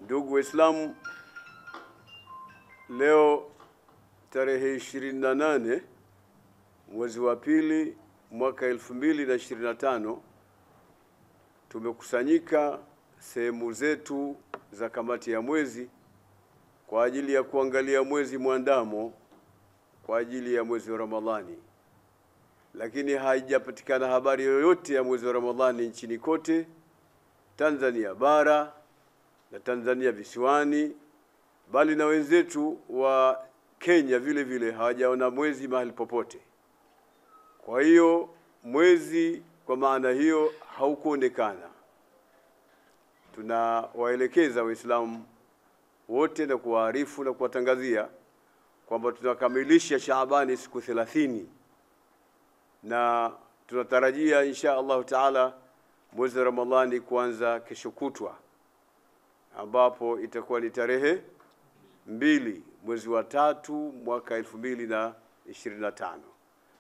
Ndugu Waislamu, leo tarehe 28 mwezi wa pili mwaka 2025 tumekusanyika sehemu zetu za kamati ya mwezi kwa ajili ya kuangalia mwezi mwandamo kwa ajili ya mwezi wa Ramadhani. Lakini haijapatikana habari yoyote ya mwezi wa Ramadhani nchini kote, Tanzania bara na Tanzania visiwani, bali na wenzetu wa Kenya vile vile hawajaona mwezi mahali popote. Kwa hiyo mwezi kwa maana hiyo haukuonekana. Tunawaelekeza Waislamu wote na kuwaarifu na kuwatangazia kwamba tunakamilisha Shaabani siku 30 na tunatarajia insha Allah Taala mwezi wa Ramadhani kuanza kesho kutwa, ambapo itakuwa ni tarehe 2 mwezi wa 3 mwaka 2025.